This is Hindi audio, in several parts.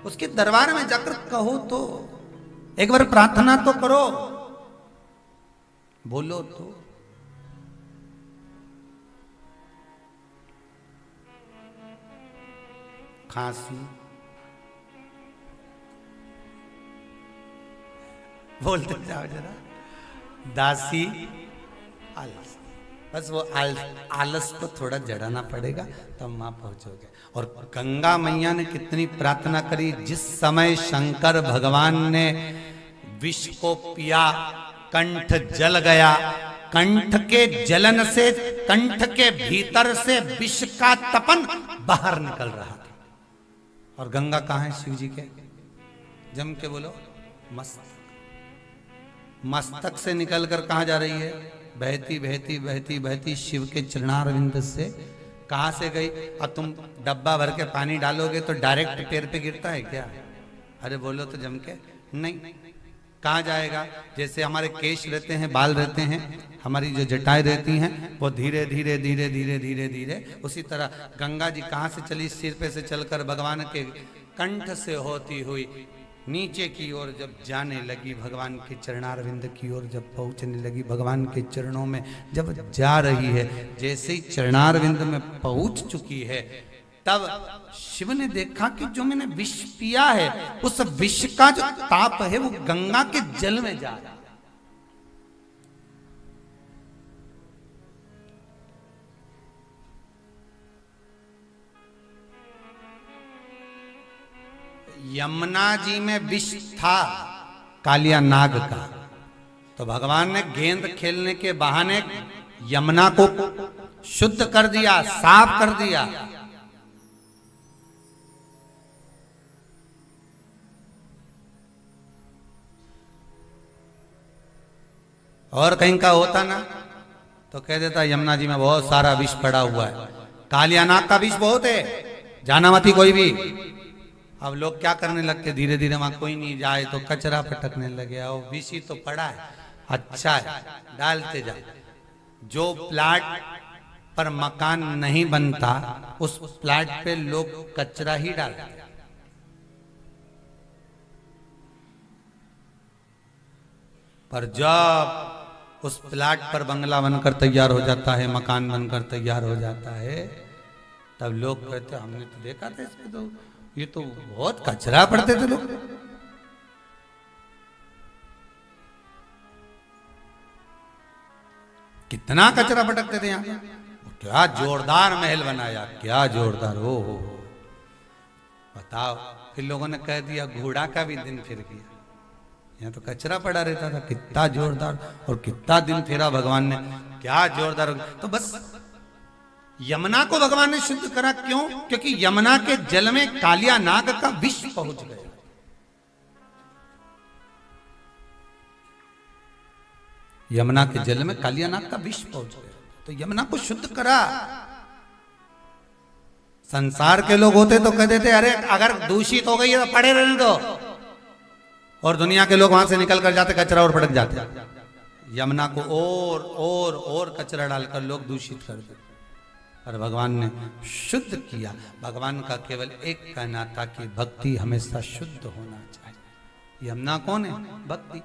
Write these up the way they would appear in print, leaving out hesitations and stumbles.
उसके दरबार में जाकर कहो तो, एक बार प्रार्थना तो करो, बोलो तो। खांसी, बोलते जाओ जरा, दासी, आलस। बस वो आलस को थोड़ा जड़ाना पड़ेगा तब वहां पहुंचोगे। और गंगा मैया ने कितनी प्रार्थना करी, जिस समय शंकर भगवान ने विष को पिया, कंठ जल गया, कंठ के जलन से कंठ के भीतर से विष का तपन बाहर निकल रहा था। और गंगा कहां है शिव जी के? जम के बोलो, मस्तक। मस्तक से निकलकर कहां जा रही है? बहती बहती बहती बहती शिव के चरणारविंद से। कहां से गई? और तुम डब्बा भर के पानी डालोगे तो डायरेक्ट पैर पे गिरता है क्या? अरे बोलो तो जम के, नहीं। कहां जाएगा? जैसे हमारे केश रहते हैं, बाल रहते हैं, हमारी जो जटाएं रहती हैं, वो धीरे धीरे धीरे धीरे धीरे धीरे, उसी तरह गंगा जी कहां से चली? सिर पे से चलकर भगवान के कंठ से होती हुई नीचे की ओर जब जाने लगी, भगवान के चरणारविंद की ओर जब पहुंचने लगी, भगवान के चरणों में जब जा रही है, जैसे ही चरणारविंद में पहुंच चुकी है, तब शिव ने देखा कि जो मैंने विष पिया है, उस विष का जो ताप है वो गंगा के जल में जा रहा है। यमुना जी में विष था कालिया नाग का, तो भगवान ने गेंद खेलने के बहाने यमुना को शुद्ध कर दिया, साफ कर दिया। और कहीं का होता ना तो कह देता यमुना जी में बहुत सारा विष पड़ा हुआ है, कालिया नाग का विष बहुत है, जाना मती कोई भी। अब लोग क्या करने लगते, धीरे धीरे वहां कोई नहीं जाए तो कचरा पटकने लगे, और विष ही तो पड़ा है, अच्छा है, डालते जाओ। जो प्लाट पर मकान नहीं बनता उस प्लाट पे लोग कचरा ही डालते। पर जब उस प्लाट पर बंगला बनकर तैयार हो जाता है, मकान बनकर तैयार हो जाता है, तब लोग कहते हमने तो देखा था इसमें तो ये तो बहुत कचरा पड़ते थे लोग। कितना कचरा पटकते थे यहाँ। क्या जोरदार महल बनाया, क्या जोरदार हो बताओ। फिर लोगों ने कह दिया घोड़ा का भी दिन फिर गया, यहाँ तो कचरा पड़ा रहता था। कितना जोरदार और कितना दिन फिरा भगवान ने, क्या जोरदार। तो बस यमुना को भगवान ने शुद्ध करा, क्यों? क्योंकि यमुना के जल में कालिया नाग का विष पहुंच गया। यमुना के जल में कालिया नाग का विष पहुंच गया, तो यमुना को शुद्ध करा। संसार के लोग होते तो कह देते अरे अगर दूषित हो गई है तो पड़े रहने दो, और दुनिया के लोग वहां से निकल कर जाते, कचरा और पटक जाते। यमुना को और कचरा डालकर लोग दूषित कर देते, और भगवान ने शुद्ध किया। भगवान का केवल एक कहना था कि भक्ति हमेशा शुद्ध होना चाहिए। यमुना कौन है? भक्ति।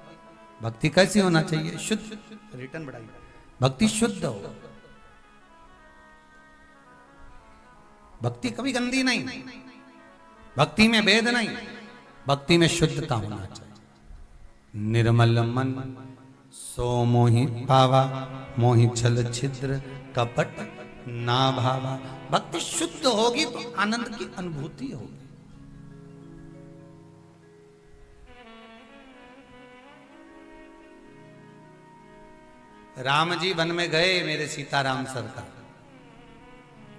भक्ति कैसी होना चाहिए? शुद्ध। रिटर्न बढ़ाइए, भक्ति शुद्ध हो। भक्ति कभी गंदी नहीं, भक्ति में भेद नहीं, भक्ति में शुद्धता होना चाहिए। निर्मल मन सो मोहि पावा, मोहि छल छिद्र कपट ना भावा। भक्ति शुद्ध होगी तो आनंद की अनुभूति होगी। राम जी वन में गए, मेरे सीताराम सरकार,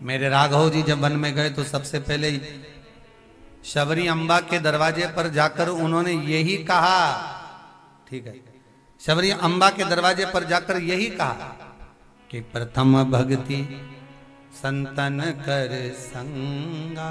मेरे राघव जी जब वन में गए तो सबसे पहले शबरी अम्बा के दरवाजे पर जाकर उन्होंने यही कहा, ठीक है, शबरी अम्बा के दरवाजे पर जाकर यही कहा कि प्रथम भक्ति संतन कर संगा,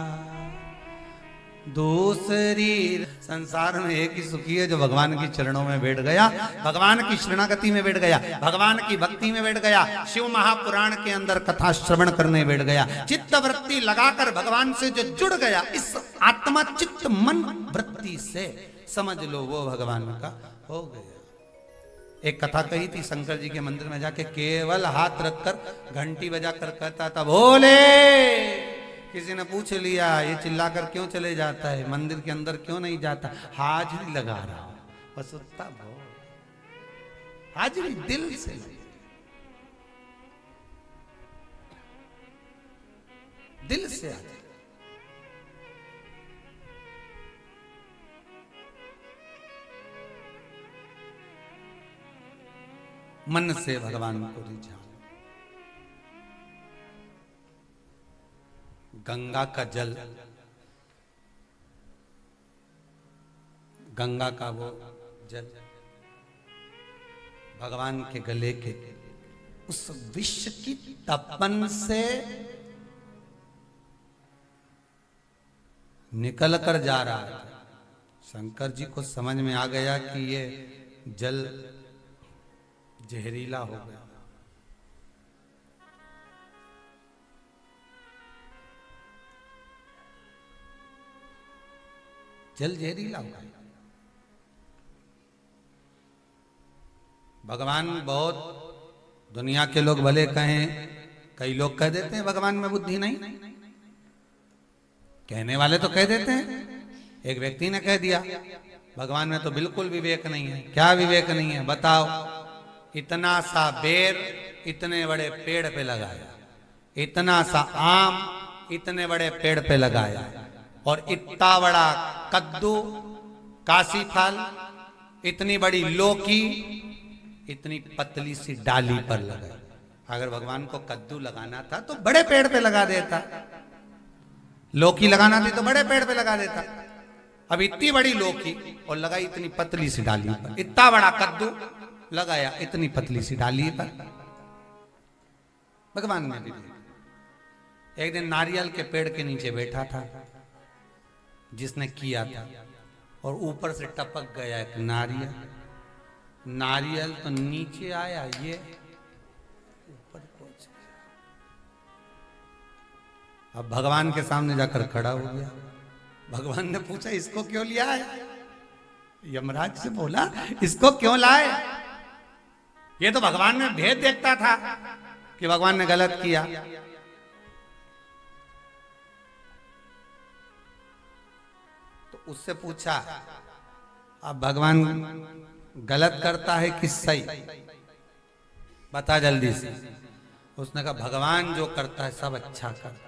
दूसरी संसार में एक ही सुखी है जो भगवान की चरणों में बैठ गया, भगवान की शरणागति में बैठ गया, भगवान की भक्ति में बैठ गया, शिव महापुराण के अंदर कथा श्रवण करने बैठ गया, चित्त वृत्ति लगाकर भगवान से जो जुड़ गया, इस आत्मा चित्त मन वृत्ति से समझ लो वो भगवान का हो गया। एक कथा कही थी, शंकर जी के मंदिर में जाके केवल हाथ रखकर घंटी बजा कर कहता था भोले। किसी ने पूछ लिया ये चिल्लाकर क्यों चले जाता है, मंदिर के अंदर क्यों नहीं जाता, हाजिरी लगा रहा हूं, बस उतना भोल, हाजिरी दिल से लगे, दिल से आ जाए। मन से भगवान को रिझाओ। गंगा का जल, गंगा का वो जल भगवान के गले के उस विष की तपन से निकल कर जा रहा है। शंकर जी को समझ में आ गया कि ये जल जहरीला हो गया। जल जहरीला हो गया। भगवान बहुत, दुनिया के लोग भले कहें, कई लोग कह देते हैं भगवान में बुद्धि नहीं, कहने वाले तो कह देते हैं। एक व्यक्ति ने कह दिया भगवान में तो बिल्कुल विवेक नहीं है। क्या विवेक नहीं है बताओ? इतना सा बेर इतने बड़े पेड़ पे लगाया, इतना सा आम इतने बड़े पेड़ पे लगाया, और इतना बड़ा कद्दू, काशी फल, इतनी बड़ी लौकी इतनी पतली सी डाली पर लगाई। अगर भगवान को कद्दू लगाना था तो बड़े पेड़ पे लगा देता, लौकी लगाना थी तो बड़े पेड़ पे लगा देता। अब इतनी बड़ी लौकी और लगाई इतनी पतली सी डाली पर, इतना बड़ा कद्दू लगाया इतनी पतली सी डाली पर। भगवान ने भी एक दिन नारियल के पेड़ के नीचे बैठा था जिसने किया था, और ऊपर से टपक गया एक नारियल। नारियल तो नीचे आया, ये ऊपर पहुंच गया। अब भगवान के सामने जाकर खड़ा हो गया। भगवान ने पूछा इसको क्यों लिया है? यमराज से बोला इसको क्यों लाए? ये तो भगवान में भेद देखता था कि भगवान ने गलत किया। तो उससे पूछा अब भगवान गलत करता है कि सही, बता जल्दी से। उसने कहा भगवान जो करता है सब अच्छा करता है।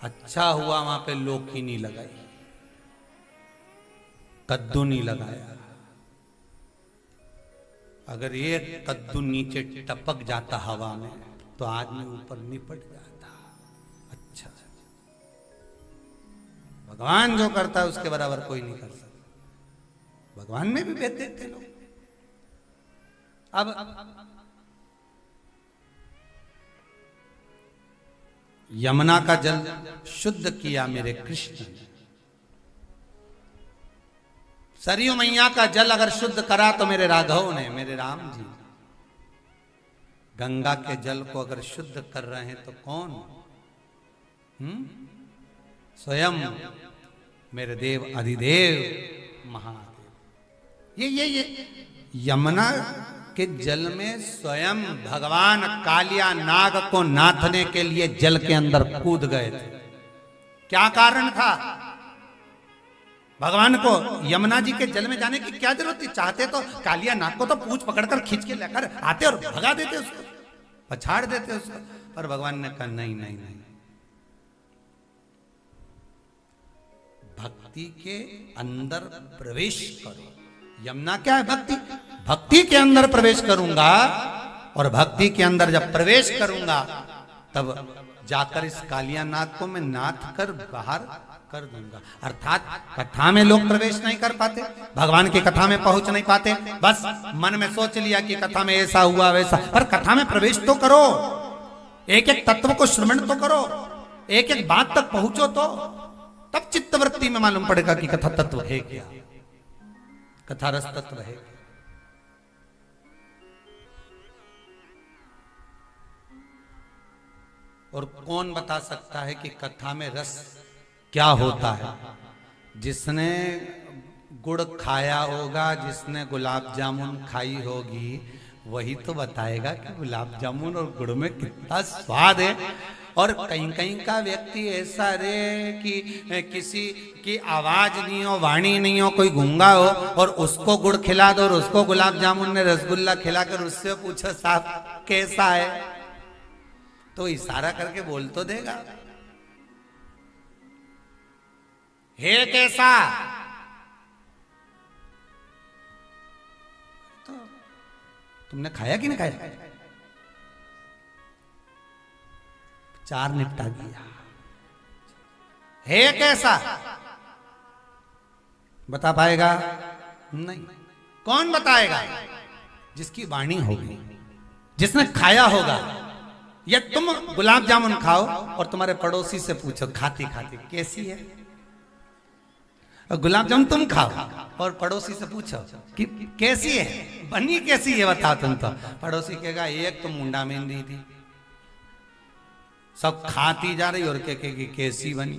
अच्छा हुआ वहां पे लौकी नहीं लगाई, कद्दू नहीं लगाया। अगर ये कद्दू नीचे टपक जाता हवा में तो आदमी ऊपर निपट जाता। अच्छा, भगवान जो करता है उसके बराबर कोई नहीं कर सकता। भगवान में भी भेद देते लोग। अब यमुना का जल शुद्ध किया मेरे कृष्ण ने। सरयू मैया का जल अगर शुद्ध करा तो मेरे राघव ने, मेरे राम जी। गंगा के जल को अगर शुद्ध कर रहे हैं तो कौन? स्वयं मेरे देव अधिदेव महादेव। ये यमुना के जल में स्वयं भगवान कालिया नाग को नाथने के लिए जल के अंदर कूद गए थे। क्या कारण था? भगवान को यमुना जी के जल में जाने की क्या जरूरत थी? चाहते तो कालिया नाग को तो पूंछ पकड़कर खींच के लेकर आते और भगा देते उसको, पछाड़ देते उसको। पर भगवान ने कहा नहीं नहीं नहीं, भक्ति के अंदर प्रवेश करो। यमुना क्या है? भक्ति। भक्ति के अंदर प्रवेश करूंगा, और भक्ति के अंदर जब प्रवेश करूंगा तब जाकर इस कालिया नाग को मैं नाथ कर बाहर कर दूंगा। अर्थात कथा में लोग प्रवेश नहीं कर पाते, भगवान की कथा में पहुंच नहीं पाते। बस मन में सोच लिया कि कथा में ऐसा हुआ वैसा, पर कथा में प्रवेश तो करो, एक एक तत्व को श्रवण तो करो, एक एक बात तक पहुंचो तो तब चित्तवृत्ति में मालूम पड़ेगा कि कथा तत्व है क्या, कथा रस तत्व है। और कौन बता सकता है कि कथा में रस क्या होता है। जिसने गुड़ खाया होगा, जिसने गुलाब जामुन खाई होगी, वही तो बताएगा कि गुलाब जामुन और गुड़ में कितना स्वाद है। और कहीं कहीं का व्यक्ति ऐसा रे कि किसी की आवाज नहीं हो, वाणी नहीं हो, कोई गूंगा हो और उसको गुड़ खिला दो और उसको गुलाब जामुन ने रसगुल्ला खिलाकर उससे पूछो साहब कैसा है, तो इशारा करके बोल तो देगा, हे कैसा। तो तुमने खाया कि नहीं खाया? चार निपटा दिया। है कैसा बता पाएगा? नहीं। कौन बताएगा? जिसकी वाणी होगी, जिसने खाया होगा। या तुम गुलाब जामुन खाओ और तुम्हारे पड़ोसी से पूछो खाती खाती कैसी है, और गुलाब जामुन तुम खाओ और पड़ोसी से पूछो कि कैसी है, बनी कैसी है बताओ तुम। तो पड़ोसी कहेगा एक तो मुंडा में दी थी, सब खाती जा रही और कहेगी कैसी बनी।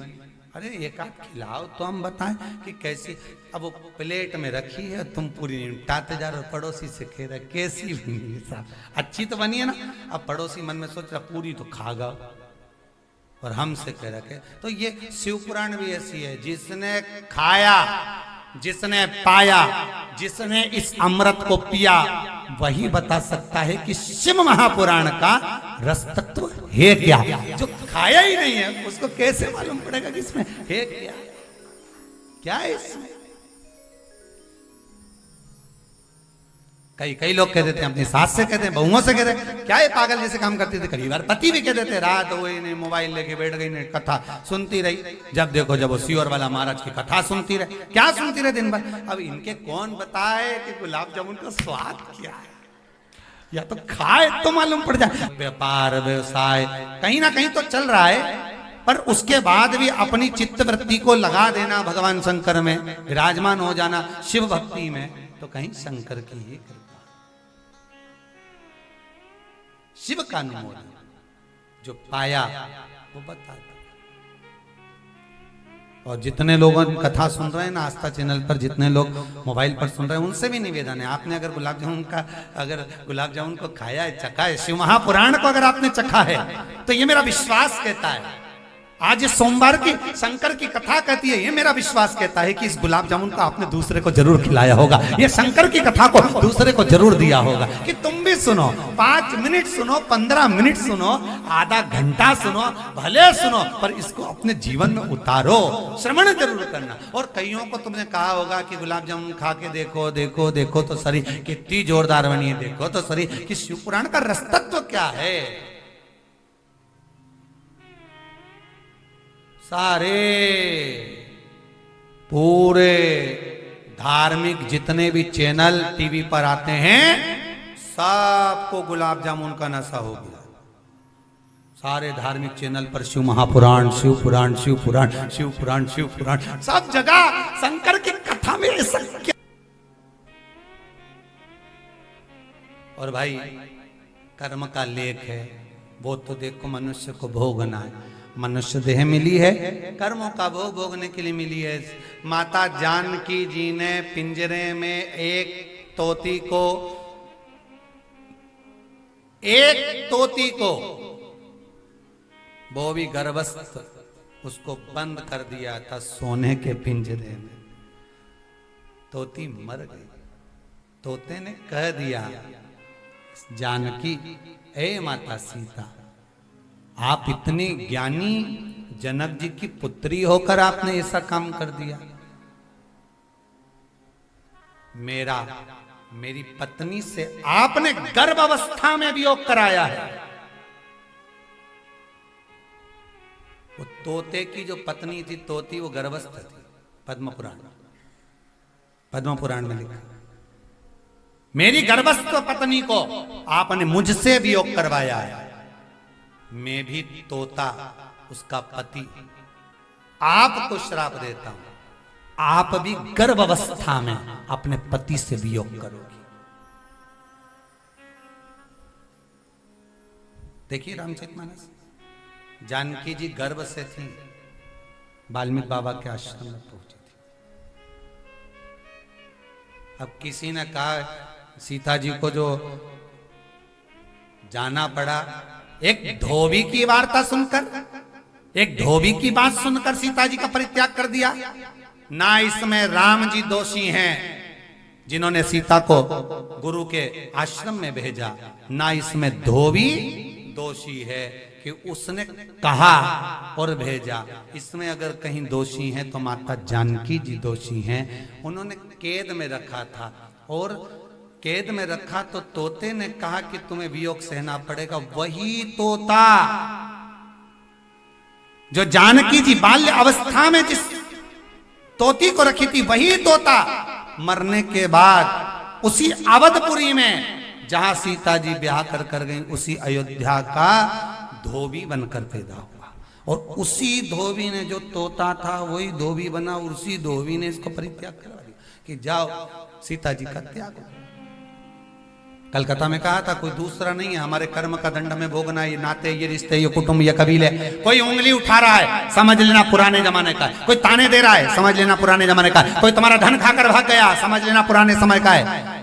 अरे एक आध खिलाओ तो हम बताएं कि कैसी। अब वो प्लेट में रखी है, तुम पूरी निपटाते जा रहे हो, पड़ोसी से कह रहे कैसी बनी है साहब, अच्छी तो बनी है ना। अब पड़ोसी मन में सोच रहा पूरी तो खा गया और हमसे कह रखे। तो ये शिव पुराण भी ऐसी है, जिसने खाया, जिसने पाया, जिसने इस अमृत को पिया, वही बता सकता है कि शिव महापुराण का रस तत्व है क्या। जो खाया ही नहीं है उसको कैसे मालूम पड़ेगा कि इसमें है क्या, क्या है इसमें। कई लोग कह देते हैं, अपनी सास से कहते हैं, बहुओं से कहते हैं क्या ये पागल जैसे काम करती थी। कई बार पति भी कह देते हैं, रात हुई नहीं मोबाइल लेके बैठ गई, नहीं कथा सुनती रही। जब देखो जब वो सियोर वाला महाराज की कथा सुनती रहे, क्या सुनती रहे दिन भर। अब इनके कौन बताए कि गुलाब जामुन का स्वाद क्या है, या तो खाए तो मालूम पड़ जाए। व्यापार व्यवसाय कहीं ना कहीं तो चल रहा है, पर उसके बाद भी अपनी चित्त वृत्ति को लगा देना भगवान शंकर में, विराजमान हो जाना शिव भक्ति में, तो कहीं शंकर की ही कृपा, शिव का अनुमोदन। जो पाया वो बता दो। और जितने लोग कथा सुन रहे हैं ना आस्था चैनल पर, जितने लोग मोबाइल पर सुन रहे हैं, उनसे भी निवेदन है, आपने अगर गुलाब जामुन को खाया है, चखा है, शिव महापुराण को अगर आपने चखा है, तो ये मेरा विश्वास कहता है, आज सोमवार की शंकर की कथा कहती है, ये मेरा विश्वास कहता है कि इस गुलाब जामुन को आपने दूसरे को जरूर खिलाया होगा, ये शंकर की कथा को दूसरे को जरूर दिया होगा। कि तुम भी सुनो, 5 मिनट सुनो, 15 मिनट सुनो, आधा घंटा सुनो, भले सुनो, पर इसको अपने जीवन में उतारो, श्रवण जरूर करना। और कईयों को तुमने कहा होगा कि गुलाब जामुन खा के देखो देखो देखो तो सही, कितनी जोरदार बनी है, देखो तो सही कि शिव पुराण का रसतत्व क्या है। सारे पूरे धार्मिक जितने भी चैनल टीवी पर आते हैं, सबको गुलाब जामुन का नशा हो गया। सारे धार्मिक चैनल पर शिव महापुराण, शिव पुराण, शिव पुराण, शिव पुराण, शिव पुराण, सब जगह शंकर की कथा में ऐसा क्या। और भाई कर्म का लेख है, वो तो देखो मनुष्य को भोगना है। मनुष्य देह मिली है, कर्मों का भोग भोगने के लिए मिली है। माता जानकी जी ने पिंजरे में एक तोती को वो भी गर्भस्थ, उसको बंद कर दिया था सोने के पिंजरे में। तोती मर गई। तोते ने कह दिया, जानकी, ए माता सीता, आप इतनी ज्ञानी जनक जी की पुत्री होकर आपने ऐसा काम कर दिया। मेरी पत्नी से आपने गर्भ अवस्था में वियोग कराया है। वो तोते की जो पत्नी थी, तोती, वो गर्भस्थ थी। पद्म पुराण में लिखा, मेरी गर्भस्थ पत्नी को आपने मुझसे वियोग करवाया है। मैं भी तोता, उसका पति, आपको श्राप देता हूं, आप भी गर्भ अवस्था में अपने पति से वियोग करोगी। देखिए रामचरितमानस, जानकी जी गर्भ से थी, वाल्मीकि बाबा के आश्रम में पहुंची थी। अब किसी ने कहा सीता जी को जो जाना पड़ा, एक धोबी की वार्ता सुनकर, एक धोबी की बात सुनकर सीता जी का परित्याग कर दिया। ना इसमें राम जी दोषी हैं जिन्होंने सीता को गुरु के आश्रम में भेजा, ना इसमें धोबी दोषी है कि उसने कहा और भेजा। इसमें अगर कहीं दोषी हैं तो माता जानकी जी दोषी हैं। उन्होंने कैद में रखा था और कैद में रखा तो तोते ने कहा कि तुम्हें वियोग सहना पड़ेगा। वही तोता जो जानकी जी बाल्य अवस्था में जिस तोती को रखी थी, वही तोता मरने के बाद उसी अवधपुरी में जहां सीता जी ब्याह कर गई, उसी अयोध्या का धोबी बनकर पैदा हुआ। और उसी धोबी ने जो तोता था वही धोबी बना, उसी धोबी ने इसको परित्याग करवा दिया कि जाओ सीता जी का त्याग हो। कलकत्ता में कहा था कोई दूसरा नहीं है, हमारे कर्म का दंड में भोगना, ये नाते, ये रिश्ते, ये कुटुंब, ये कबीले। कोई उंगली उठा रहा है समझ लेना पुराने जमाने का है, कोई ताने दे रहा है समझ लेना पुराने जमाने का है, कोई तुम्हारा धन खाकर भाग गया समझ लेना पुराने समय का है।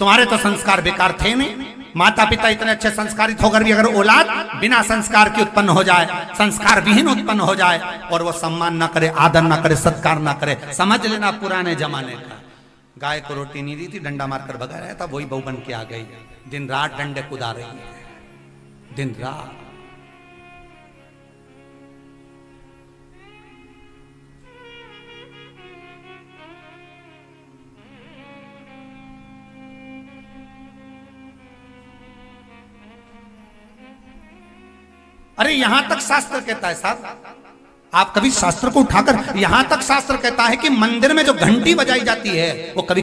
तुम्हारे तो संस्कार बेकार थे नहीं। माता पिता इतने अच्छे संस्कारित होकर भी अगर औलाद बिना संस्कार की उत्पन्न हो जाए, संस्कार विहीन उत्पन्न हो जाए और वो सम्मान ना करे, आदर ना करे, सत्कार ना करे, समझ लेना पुराने जमाने का। गाय को रोटी नहीं दी थी, डंडा मारकर भगा रहा था, वही बहू बन के आ गई, दिन रात डंडे कुदा रही है, दिन रात। अरे यहां तक शास्त्र कहता है साहब, आप कभी शास्त्र को उठाकर, यहां तक शास्त्र कहता है कि मंदिर में जो घंटी बजाई जाती है वो कभी